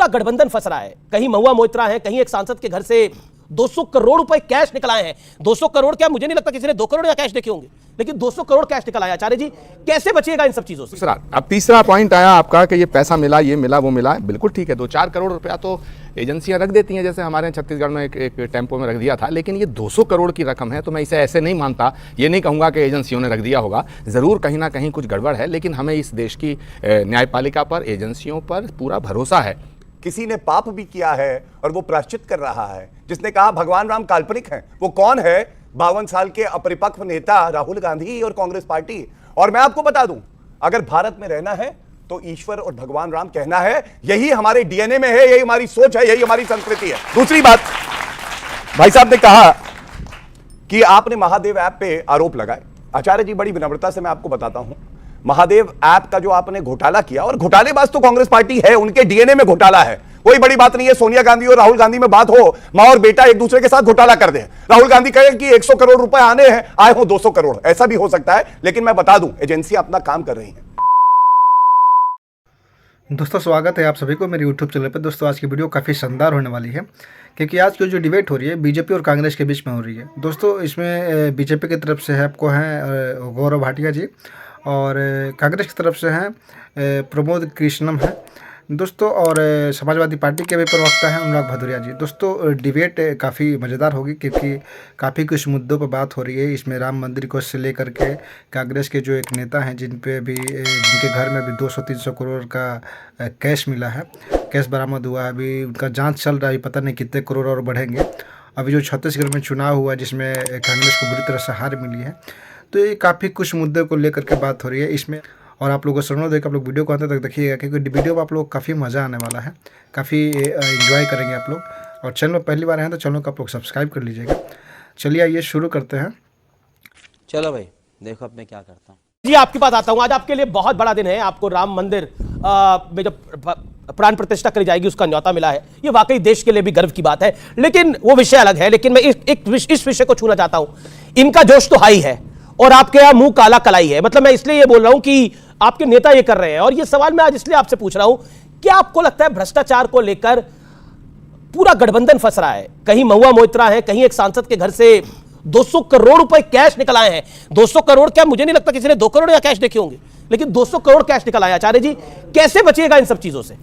पूरा गठबंधन फंस रहा है। कहीं महुआ मोइत्रा है, कहीं एक सांसद के घर से 200 करोड़ रुपए कैश निकल आए हैं। 200 करोड़ क्या, मुझे नहीं लगता किसी ने 2 करोड़ या कैश देखे होंगे, लेकिन 200 करोड़ कैश निकल आया। आचार्य जी, कैसे बचिएगा इन सब चीजों से? अब तीसरा पॉइंट आया आपका कि ये पैसा मिला, ये मिला, वो मिला। बिल्कुल ठीक है, 2-4 करोड़ रुपया तो एजेंसियां रख देती हैं, जैसे हमारे छत्तीसगढ़ में एक टेम्पो में रख दिया था। लेकिन ये 200 करोड़ की रकम है, तो मैं इसे ऐसे नहीं मानता। ये नहीं कहूँगा कि एजेंसियों ने रख दिया होगा, ज़रूर कहीं ना कहीं कुछ गड़बड़ है। लेकिन हमें इस देश की न्यायपालिका पर, एजेंसियों पर पूरा भरोसा है। किसी ने पाप भी किया है और वो प्रायश्चित कर रहा है। जिसने कहा भगवान राम काल्पनिक हैं, वो कौन है? 52 साल के अपरिपक्व नेता राहुल गांधी और कांग्रेस पार्टी। और मैं आपको बता दूं, अगर भारत में रहना है तो ईश्वर और भगवान राम कहना है। यही हमारे डीएनए में है, यही हमारी सोच है, यही हमारी संस्कृति है। दूसरी बात, भाई साहब ने कहा कि आपने महादेव ऐप पे आरोप लगाए। आचार्य जी, बड़ी विनम्रता से मैं आपको बताता हूं, महादेव ऐप का जो आपने घोटाला किया, और घोटालेबाज तो कांग्रेस पार्टी है, उनके डीएनए में घोटाला है, कोई बड़ी बात नहीं है। सोनिया गांधी और राहुल गांधी में बात हो, मां और बेटा एक दूसरे के साथ घोटाला कर दे, राहुल गांधी कहे कि 100 करोड़ रुपए आने हैं, आए हो 200 करोड़, ऐसा भी हो सकता है। लेकिन मैं बता दूं, एजेंसियां अपना काम कर रही हैं। दोस्तों, स्वागत है आप सभी को मेरे YouTube चैनल पर। दोस्तों, आज की वीडियो काफ़ी शानदार होने वाली है, क्योंकि आज की जो डिबेट हो रही है बीजेपी और कांग्रेस के बीच में हो रही है। दोस्तों, इसमें बीजेपी की तरफ से है आपको हैं गौरव भाटिया जी, और कांग्रेस की तरफ से हैं प्रमोद कृष्णम है दोस्तों, और समाजवादी पार्टी के भी प्रवक्ता हैं अनुराग भदौरिया जी। दोस्तों, डिबेट काफ़ी मज़ेदार होगी, क्योंकि काफ़ी कुछ मुद्दों पर बात हो रही है। इसमें राम मंदिर को से लेकर के कांग्रेस के जो एक नेता हैं, जिनके घर में भी 200-300 करोड़ का कैश मिला है, कैश बरामद हुआ है। अभी उनका जांच चल रहा है, पता नहीं कितने करोड़ और बढ़ेंगे। अभी जो छत्तीसगढ़ में चुनाव हुआ, जिसमें कांग्रेस को बुरी तरह से हार मिली है, तो ये काफ़ी कुछ मुद्दों को लेकर के बात हो रही है इसमें। और आप लोगों को सुनो, देख आप लोग वीडियो को अंत तक देखिएगा, क्योंकि वीडियो में आप लोग काफ़ी मज़ा आने वाला है, काफ़ी एंजॉय करेंगे आप लोग। और चैनल में पहली बार आए हैं तो चैनल को आप लोग सब्सक्राइब कर लीजिएगा। चलिए आइए शुरू करते हैं। चलो भाई, देखो अब मैं क्या करता हूँ। जी, आपकी बात आता हूं। आज आपके लिए बहुत बड़ा दिन है। आपको राम मंदिर में जो प्राण प्रतिष्ठा करी जाएगी, उसका न्योता मिला है। ये वाकई देश के लिए भी गर्व की बात है, लेकिन वो विषय अलग है। लेकिन मैं इस विषय को छूना चाहता हूं। इनका जोश तो हाई है और आपके यहाँ मुंह काला कलाई है। मतलब मैं इसलिए ये बोल रहा हूं कि आपके नेता ये कर रहे हैं, और ये सवाल मैं आज इसलिए आपसे पूछ रहा हूं, क्या आपको लगता है भ्रष्टाचार को लेकर पूरा गठबंधन फंस रहा है? कहीं महुआ मोइत्रा है, कहीं एक सांसद के घर से 200 करोड़ रुपए कैश निकल आए हैं। 200 करोड़ क्या, मुझे नहीं लगता किसी ने 2 करोड़ या कैश देखे होंगे, लेकिन 200 करोड़ कैश निकल आया। आचार्य जी, कैसे बचिएगा इन सब चीजों से?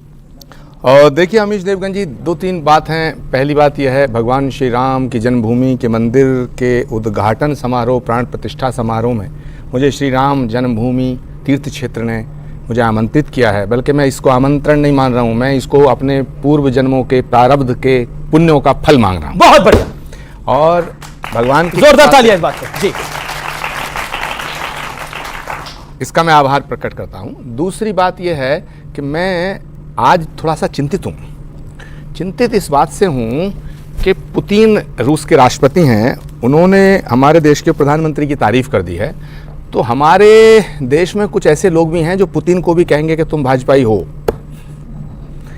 और देखिए अमीश देवगन जी, 2-3 बात हैं। पहली बात यह है, भगवान श्री राम की जन्मभूमि के मंदिर के उद्घाटन समारोह, प्राण प्रतिष्ठा समारोह में मुझे श्री राम जन्मभूमि तीर्थ क्षेत्र ने मुझे आमंत्रित किया है। बल्कि मैं इसको आमंत्रण नहीं मान रहा हूँ, मैं इसको अपने पूर्व जन्मों के प्रारब्ध के पुण्यों का फल मांग रहा हूँ। बहुत बढ़िया, और भगवान की जोरदार तालियां इस बात पे जी। इसका मैं आभार प्रकट करता हूँ। दूसरी बात यह है कि मैं आज थोड़ा सा चिंतित हूँ। चिंतित इस बात से हूँ कि पुतिन रूस के राष्ट्रपति हैं, उन्होंने हमारे देश के प्रधानमंत्री की तारीफ कर दी है। तो हमारे देश में कुछ ऐसे लोग भी हैं जो पुतिन को भी कहेंगे कि तुम भाजपाई हो।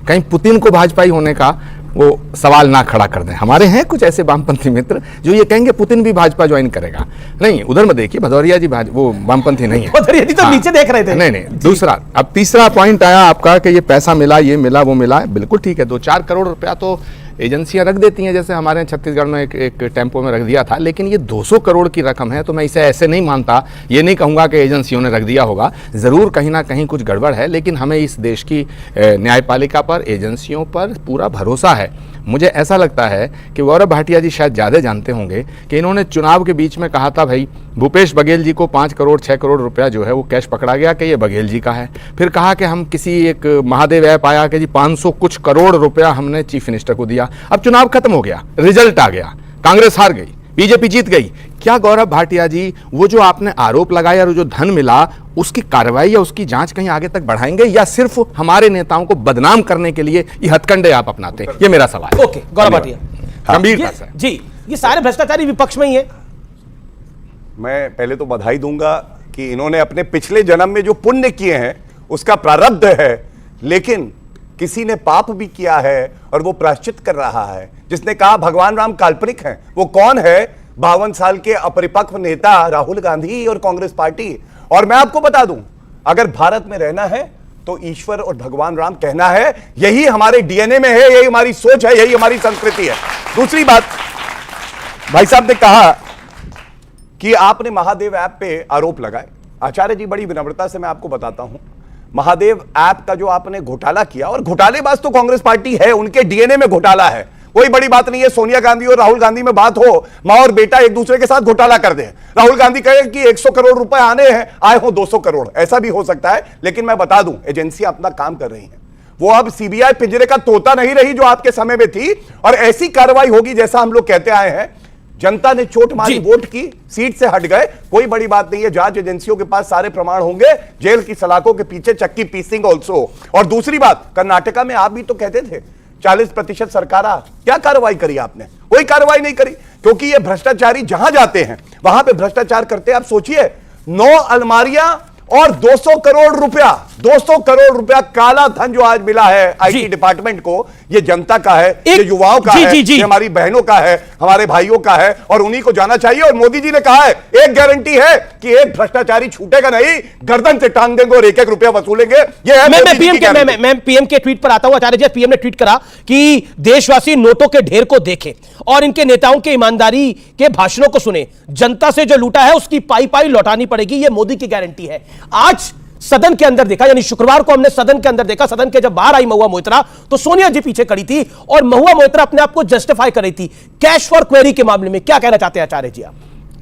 कहीं पुतिन को भाजपाई होने का वो सवाल ना खड़ा कर दें। हमारे हैं कुछ ऐसे वामपंथी मित्र जो ये कहेंगे पुतिन भी भाजपा ज्वाइन करेगा। नहीं, उधर में देखिए, भदौरिया जी वो वामपंथी नहीं है। भदौरिया जी तो नीचे देख रहे थे। नहीं, दूसरा, अब तीसरा पॉइंट आया आपका कि ये पैसा मिला, ये मिला, वो मिला। बिल्कुल ठीक है, 2-4 करोड़ रुपया तो एजेंसियां रख देती हैं, जैसे हमारे छत्तीसगढ़ में एक टेम्पो में रख दिया था। लेकिन ये 200 करोड़ की रकम है, तो मैं इसे ऐसे नहीं मानता। ये नहीं कहूँगा कि एजेंसियों ने रख दिया होगा, ज़रूर कहीं ना कहीं कुछ गड़बड़ है। लेकिन हमें इस देश की न्यायपालिका पर, एजेंसियों पर पूरा भरोसा है। मुझे ऐसा लगता है कि गौरव भाटिया जी शायद ज़्यादा जानते होंगे कि इन्होंने चुनाव के बीच में कहा था, भाई भूपेश बघेल जी को 5 करोड़ 6 करोड़ रुपया जो है वो कैश पकड़ा गया कि ये बघेल जी का है। फिर कहा कि हम किसी एक महादेव ऐप आया कि जी 500 कुछ करोड़ रुपया हमने चीफ मिनिस्टर को दिया। अब चुनाव खत्म हो गया, रिजल्ट आ गया, कांग्रेस हार गई, बीजेपी जीत गई। क्या गौरव भाटिया जी वो जो आपने आरोप लगाया और जो धन मिला, उसकी कार्रवाई या उसकी जांच कहीं आगे तक बढ़ाएंगे, या सिर्फ हमारे नेताओं को बदनाम करने के लिए ये हथकंडे आप अपनाते हैं? ये मेरा सवाल है। ओके, गौरव भाटिया, गंभीरता से जी, ये सारे भ्रष्टाचारी विपक्ष में ही है। मैं पहले तो बधाई दूंगा कि इन्होंने अपने पिछले जन्म में जो पुण्य किए हैं उसका प्रारब्ध है, लेकिन किसी ने पाप भी किया है और वो प्रायश्चित कर रहा है। जिसने कहा भगवान राम काल्पनिक हैं, वो कौन है? 52 साल के अपरिपक्व नेता राहुल गांधी और कांग्रेस पार्टी। और मैं आपको बता दूं, अगर भारत में रहना है तो ईश्वर और भगवान राम कहना है। यही हमारे डीएनए में है, यही हमारी सोच है, यही हमारी संस्कृति है। दूसरी बात, भाई साहब ने कहा कि आपने महादेव ऐप पे आरोप लगाए। आचार्य जी, बड़ी विनम्रता से मैं आपको बताता हूं, महादेव ऐप का जो आपने घोटाला किया, और घोटालेबाज तो कांग्रेस पार्टी है, उनके डीएनए में घोटाला है, कोई बड़ी बात नहीं है। सोनिया गांधी और राहुल गांधी में बात हो, मां और बेटा एक दूसरे के साथ घोटाला कर दे, राहुल गांधी कहे कि 100 करोड़ रुपए आने हैं, आए हो 200 करोड़, ऐसा भी हो सकता है। लेकिन मैं बता दूं, एजेंसियां अपना काम कर रही हैं, वो अब सीबीआई पिंजरे का तोता नहीं रही जो आपके समय में थी, और ऐसी कार्रवाई होगी जैसा हम लोग कहते आए हैं। जनता ने चोट मारी, वोट की, सीट से हट गए, कोई बड़ी बात नहीं है। जांच एजेंसियों के पास सारे प्रमाण होंगे, जेल की सलाखों के पीछे चक्की पीसिंग ऑल्सो। और दूसरी बात, कर्नाटका में आप भी तो कहते थे 40% सरकार, क्या कार्रवाई करी आपने? कोई कार्रवाई नहीं करी, क्योंकि ये भ्रष्टाचारी जहां जाते हैं वहां पे भ्रष्टाचार करते हैं। आप सोचिए, 9 अलमारियां और 200 करोड़ रुपया, 200 करोड़ रुपया काला धन जो आज मिला है आईटी डिपार्टमेंट को, ये जनता का है, ये युवाओं का है, ये हमारी बहनों का है, हमारे भाइयों का है, और उन्हीं को जाना चाहिए। और मोदी जी ने कहा है, एक गारंटी है कि एक भ्रष्टाचारी छूटेगा नहीं, गर्दन से टांग देंगे और 1-1 रुपया वसूलेंगे। ये है मैं पीएम के ट्वीट पर आता हूं। आचार्य जी, पीएम ने ट्वीट करा कि देशवासी नोटों के ढेर को देखें और इनके नेताओं के ईमानदारी के भाषणों को सुने, जनता से जो लूटा है उसकी पाई पाई लौटानी पड़ेगी, ये मोदी की गारंटी है। आज सदन के अंदर देखा, यानी शुक्रवार को हमने सदन के अंदर देखा, सदन के जब बाहर आई महुआ मोइत्रा तो सोनिया जी पीछे खड़ी थी और महुआ मोइत्रा अपने आप को जस्टिफाई कर रही थी कैश फॉर क्वेरी के मामले में। क्या कहना चाहते हैं आचार्य जी आप?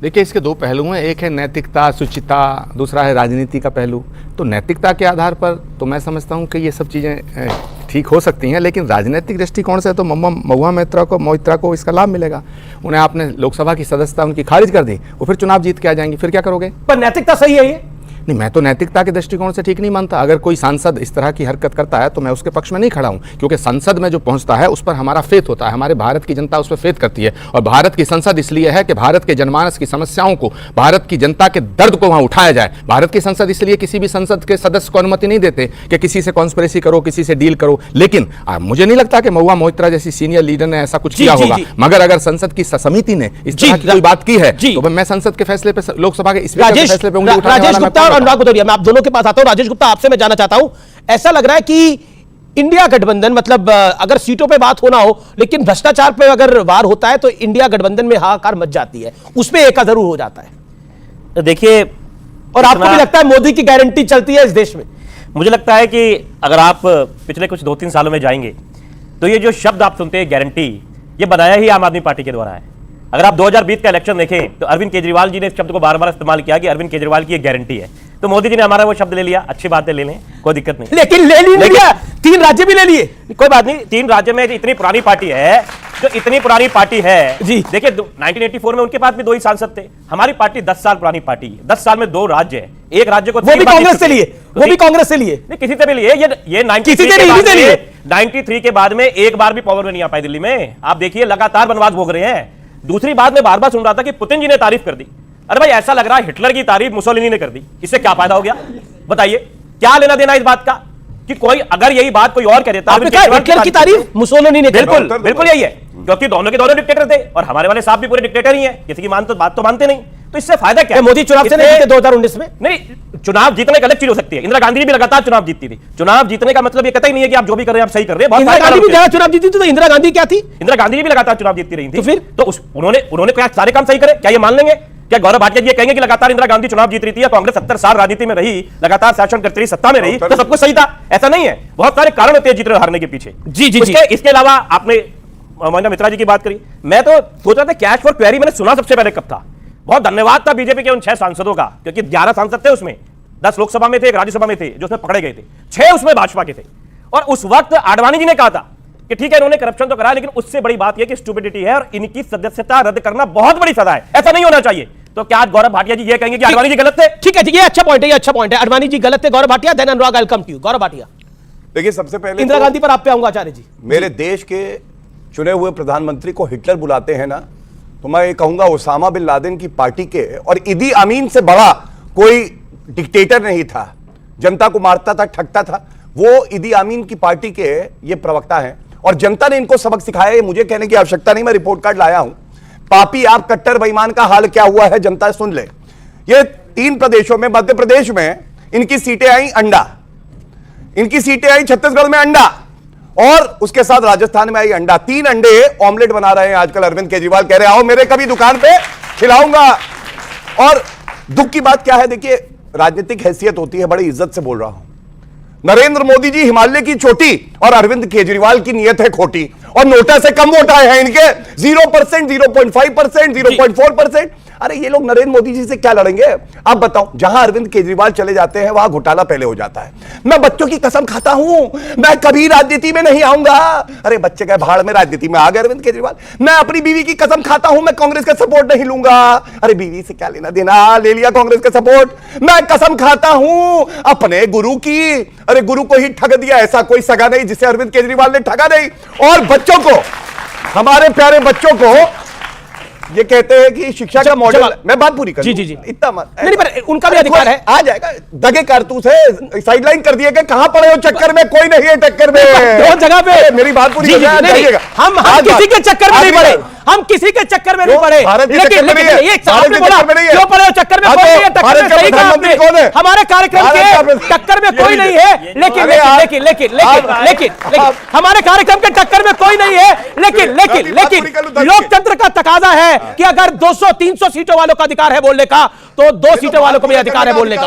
देखिए, इसके 2 पहलू हैं, एक है नैतिकता, शुचिता, दूसरा है राजनीति का पहलू। तो नैतिकता के आधार पर तो मैं समझता हूं कि ये सब चीज़ें ठीक हो सकती हैं, लेकिन राजनीतिक दृष्टिकोण से तो महुआ मोइत्रा को इसका लाभ मिलेगा। उन्हें आपने लोकसभा की सदस्यता उनकी खारिज कर दी, वो फिर चुनाव जीत के आ जाएंगी, फिर क्या करोगे? पर नैतिकता सही है ये? नहीं, मैं तो नैतिकता के दृष्टिकोण से ठीक नहीं मानता। अगर कोई सांसद इस तरह की हरकत करता है तो मैं उसके पक्ष में नहीं खड़ा हूं, क्योंकि संसद में जो पहुंचता है उस पर हमारा फेथ होता है, हमारे भारत की जनता उस पर फेथ करती है। और भारत की संसद इसलिए है कि भारत के जनमानस की समस्याओं को, भारत की जनता के दर्द को वहां उठाया जाए। भारत की संसद इसलिए किसी भी संसद के सदस्य को अनुमति नहीं देते कि किसी से कॉन्स्पिरेसी करो, किसी से डील करो। लेकिन मुझे नहीं लगता कि महुआ मोइत्रा जैसी सीनियर लीडर ने ऐसा कुछ किया होगा, मगर अगर संसद की समिति ने इस तरह की कोई बात की है तो मैं संसद के फैसले पर, लोकसभा के स्पीकर के फैसले पर उंगली उठाने वाला। राजेश गुप्ता और अनुराग भदौरिया, मैं आप दोनों के पास आता हूं। राजेश गुप्ता, आपसे मैं जानना चाहता हूं, ऐसा लग रहा है कि इंडिया गठबंधन, मतलब अगर सीटों पे बात होना हो लेकिन भ्रष्टाचार पे अगर वार होता है तो इंडिया गठबंधन में हाहाकार मच जाती है, उसमें एका जरूर हो जाता है। तो देखिए, और आपको भी लगता है मोदी की गारंटी चलती है इस देश में? मुझे लगता है कि अगर आप पिछले कुछ 2-3 सालों में जाएंगे तो ये जो शब्द आप सुनते हैं गारंटी, ये बनाया ही आम आदमी पार्टी के द्वारा है। अगर आप 2020 का इलेक्शन देखें तो अरविंद केजरीवाल जी ने इस शब्द को बार बार इस्तेमाल किया कि अरविंद केजरीवाल की एक गारंटी है। तो मोदी जी ने हमारा वो शब्द ले लिया, अच्छी बात है, ले लें, कोई दिक्कत नहीं। लेकिन ले लिया, 3 राज्य भी ले लिए, कोई बात नहीं। 3 राज्य में इतनी पुरानी पार्टी है, जो इतनी पुरानी पार्टी है जी। देखिए, 1984 में उनके पास भी 2 ही सांसद थे। हमारी पार्टी 10 साल पुरानी पार्टी है, 10 साल में 2 राज्य है, एक राज्य को वो भी कांग्रेस से लिए, वो भी कांग्रेस से लिए, नहीं किसी से भी लिए। ये 93 के बाद में एक बार भी पावर में नहीं आ पाए दिल्ली में। आप देखिए, लगातार बनवास भोग रहे हैं। दूसरी बात, मैं बार बार सुन रहा था कि पुतिन जी ने तारीफ कर दी। अरे भाई, ऐसा लग रहा है हिटलर की तारीफ मुसोलिनी ने कर दी, इससे क्या फायदा हो गया? बताइए, क्या लेना देना इस बात का कि कोई अगर यही बात कोई और कह देता है हिटलर की तारीफ मुसोलिनी ने? बिल्कुल बिल्कुल यही है, क्योंकि दोनों के दोनों डिक्टेटर थे और हमारे वाले साहब भी पूरे डिक्टेटर ही हैं, किसी की बात तो मानते नहीं। तो इससे फायदा क्या? मोदी चुनाव से नहीं जीते 2019 में? नहीं, चुनाव जीतने का अलग चीज हो सकती है। इंदिरा गांधी भी लगातार चुनाव जीतती थी। चुनाव जीतने का मतलब ये कहता ही नहीं है कि आप जो भी कर रहे हैं आप सही कर रहे हैं। इंदिरा गांधी भी ज्यादा चुनाव जीती थी, तो इंदिरा गांधी क्या थी? इंदिरा गांधी भी लगातार चुनाव जीतती रही थी। तो फिर उन्होंने क्या सारे काम सही करे? क्या ये मान लेंगे? क्या गौरव भाटिया जी कहेंगे कि लगातार इंदिरा गांधी चुनाव जीत रही थी या कांग्रेस 70 साल राजनीति में रही, लगातार शासन करती रही, सत्ता में रही, तो सब कुछ सही था? ऐसा नहीं है, बहुत सारे कारण होते हैं जीत रहे हारने के पीछे। जी। इसके अलावा आपने मोइना मित्रा जी की बात करी, मैं तो सोच रहा था कैश फॉर क्वेरी मैंने सुना सबसे पहले कब था। बहुत धन्यवाद था बीजेपी के उन 6 सांसदों का, क्योंकि 11 सांसद थे उसमें, 10 लोकसभा में थे, 1 राज्यसभा में थे, जो उसमें पकड़े गए थे, 6 उसमें भाजपा के थे। और उस वक्त आडवाणी जी ने कहा था कि ठीक है, इन्होंने करप्शन तो करा, लेकिन उससे बड़ी बात यह कि स्टूपिडिटी है और इनकी सदस्यता रद्द करना बहुत बड़ी सजा है, ऐसा नहीं होना चाहिए। तो क्या आज गौरव भाटिया जी ये कहेंगे कि आडवाणी जी गलत थे? ठीक है, ये अच्छा पॉइंट है, ये अच्छा पॉइंट है। आडवाणी जी गलत थे, Gaurav Bhatia, then Anurag, I will come to you. Gaurav Bhatia, देखिए, सबसे पहले इंदिरा गांधी पर आप पे आऊंगा आचार्य जी। मेरे देश के चुने हुए प्रधानमंत्री को हिटलर बुलाते हैं ना, तो मैं ये कहूंगा ओसामा बिन लादेन की पार्टी के और इदी अमीन से बड़ा कोई डिक्टेटर नहीं था, जनता को मारता था, ठगता था, वो इदी अमीन की पार्टी के ये प्रवक्ता हैं और जनता ने इनको सबक सिखाया। ये मुझे कहने की आवश्यकता नहीं, मैं रिपोर्ट कार्ड लाया हूं। पापी आप कट्टर बेईमान का हाल क्या हुआ है जनता सुन ले। ये 3 प्रदेशों में, मध्य प्रदेश में इनकी सीटें आई अंडा, इनकी सीटें आई छत्तीसगढ़ में अंडा, और उसके साथ राजस्थान में आई अंडा। 3 अंडे ऑमलेट बना रहे हैं आजकल अरविंद केजरीवाल, कह रहे आओ मेरे कभी दुकान पे खिलाऊंगा। और दुख की बात क्या है, देखिए राजनीतिक हैसियत होती है, बड़ी इज्जत से बोल रहा हूं। नरेंद्र मोदी जी हिमालय की चोटी और अरविंद केजरीवाल की नीयत है खोटी, और नोटा से कम वोट आए हैं इनके 0%, 0.5%, 0.4%। अरे ये लोग नरेंद्र मोदी जी से क्या लड़ेंगे? आप बताओ, जहां अरविंद केजरीवाल चले जाते हैं वहां घोटाला पहले हो जाता है। मैं बच्चों की कसम खाता हूं, मैं कभी राजनीति में नहीं आऊंगा। अरे बच्चे गए भाड़ में, राजनीति में आ गए अरविंद केजरीवाल। मैं अपनी बीवी की कसम खाता हूं, मैं कांग्रेस का सपोर्ट नहीं लूंगा। अरे बीवी से क्या लेना देना, ले लिया कांग्रेस का सपोर्ट। मैं कसम खाता हूं अपने गुरु की, अरे गुरु को ही ठग दिया, ऐसा कोई सगा नहीं जिसे अरविंद केजरीवाल ने ठगा नहीं। और बच्चों को, हमारे प्यारे बच्चों को ये कहते हैं कि शिक्षा का मॉडल, मैं बात पूरी कर जी जी जी, इतना मत, नहीं पर उनका भी अधिकार है, आ जाएगा। दगे कारतूस है, साइडलाइन कर दिए गए, कहां पड़े हो चक्कर में, कोई नहीं है टक्कर में, दो जगह पे। मेरी बात पूरी हम किसी के चक्कर में नहीं पड़े, हम किसी के चक्कर में नहीं पड़े, लेकिन ये साहब ने बोला क्यों पड़े हो चक्कर में, कोई नहीं है टक्कर में, सही कहा आपने। हमारे कार्यक्रम के टक्कर में कोई नहीं है, लेकिन हमारे कार्यक्रम के टक्कर में कोई नहीं है, लेकिन लोकतंत्र का तकाजा है कि अगर 200-300 सीटों वालों का अधिकार है बोलने का, तो 2 सीटों वालों को भी अधिकार है बोलने का।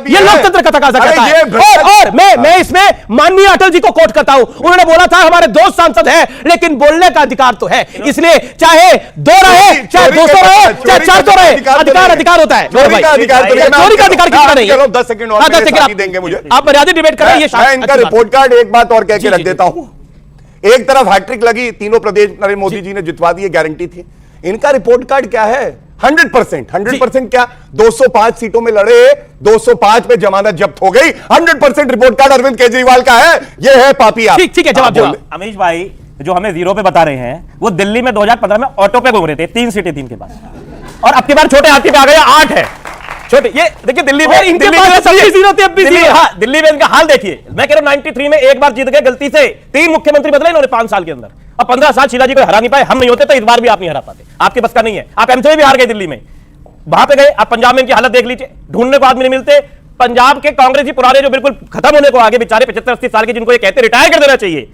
ये लोकतंत्र का तकाजा कहता है। और मैं इसमें माननीय अटल जी को कोट करता हूं, उन्होंने बोला था हमारे 2 सांसद हैं, लेकिन बोलने का अधिकार तो है, इसलिए चाहे 2 रहे, चाहे 200 रहे, चाहे 400 रहे, अधिकार होता है। चोरी का अधिकार किसका नहीं है? 10 सेकंड और 10 सेकंड देंगे मुझे, आप मर्यादित डिबेट कर रहे हैं। मैं इनका रिपोर्ट कार्ड एक बात और कह के रख देता हूं। एक तरफ हैट्रिक लगी, तीनों प्रदेश नरेंद्र मोदी जी ने जितवा दिए, गारंटी थी। इनका रिपोर्ट कार्ड क्या है? 100% क्या? 205 सीटों में लड़े, 205 पे जमानत जब्त हो गई। 100% रिपोर्ट कार्ड अरविंद केजरीवाल का है। ये है पापिया। ठीक है, जवाब। अमीश भाई जो हमें 0 पे बता रहे हैं, वो दिल्ली में 2015 में ऑटो पे घूम रहे थे, 3 सीटें थी इनके पास, और अब की बार छोटे हाथी पे आ गए 8 है। छोटे, ये देखिए दिल्ली में इनके पास सभी 0 थे, अब भी 0। हाँ, दिल्ली में इनका हाल देखिए। मैं कह रहा हूं 93 में एक बार जीत गए गलती से, 3 मुख्यमंत्री बदले इन्होंने 5 साल के अंदर, और 15 साल शीला जी को हरा नहीं पाए। हम नहीं होते तो इस बार भी आप नहीं हरा पाते, आपके बस का नहीं है। आप एमसीए भी हार गए दिल्ली में, वहां पे गए। आप पंजाब में इनकी हालत देख लीजिए, ढूंढने को आदमी नहीं मिलते। पंजाब के कांग्रेसी पुराने जो बिल्कुल खत्म होने को आगे बेचारे 75-80 साल के, जिनको ये कहते रिटायर कर देना चाहिए,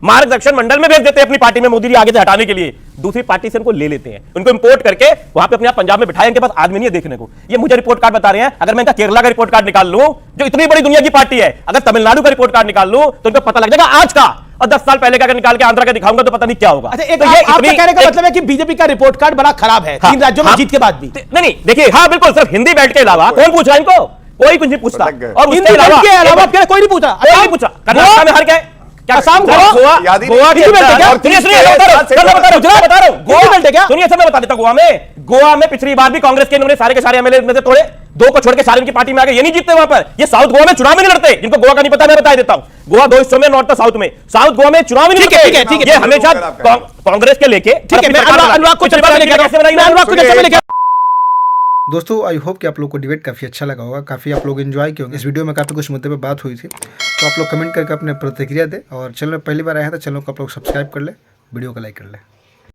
मार्गदर्शन मंडल में भेज देते हैं अपनी पार्टी में मोदी जी आगे से हटाने के लिए, दूसरी पार्टी से इनको ले लेते हैं, उनको इंपोर्ट करके वहां पे अपने आप पंजाब में बिठाए। इनके पास आदमी नहीं है देखने को। ये मुझे रिपोर्ट कार्ड बता रहे हैं, अगर मैं इनका केरला का रिपोर्ट कार्ड निकाल लूं, जो इतनी बड़ी दुनिया की पार्टी है, अगर तमिलनाडु का रिपोर्ट कार्ड निकाल लूं, तो इनको पता लग जाएगा आज का, और 10 साल पहले का अगर निकाल के आंध्र का दिखाऊंगा तो पता नहीं क्या होगा। अच्छा, आपके कहने का मतलब है कि बीजेपी का रिपोर्ट कार्ड बड़ा खराब है 3 राज्यों में जीत के बाद भी। नहीं, देखिए, हाँ बिल्कुल, सिर्फ हिंदी बेल्ट के अलावा कौन पूछ रहा है इनको? कोई कुछ नहीं पूछता। और हिंदी बेल्ट के अलावा कोई नहीं पूछा, कोई नहीं पूछा। कर्नाटक में हार गए, क्या असम, गोवा के अंदर, सुनिए, सब मैं बता देता हूं। गोवा में पिछली बार भी कांग्रेस के इन्होंने सारे के सारे एमएलए में से तोड़े, 2 को छोड़ के सारे इनकी पार्टी में आ गए। ये नहीं जीतते वहां पर, ये साउथ गोवा में चुनाव में नहीं लड़ते। जिनको गोवा का नहीं पता मैं बता देता हूं, गोवा 2 हिस्सों में, नॉर्थ और साउथ में। साउथ गोवा में चुनाव नहीं लड़ते, ये हमेशा कांग्रेस के लेके। अनुराग को चर्चा में लेके। दोस्तों आई होप कि आप लोग को डिबेट काफ़ी अच्छा लगा होगा, काफ़ी आप लोग एंजॉय किए होंगे। इस वीडियो में काफ़ी कुछ मुद्दे पे बात हुई थी, तो आप लोग कमेंट करके अपने प्रतिक्रिया दें, और चैनल में पहली बार आए हैं तो चैनल को आप लोग सब्सक्राइब कर ले, वीडियो को लाइक कर ले।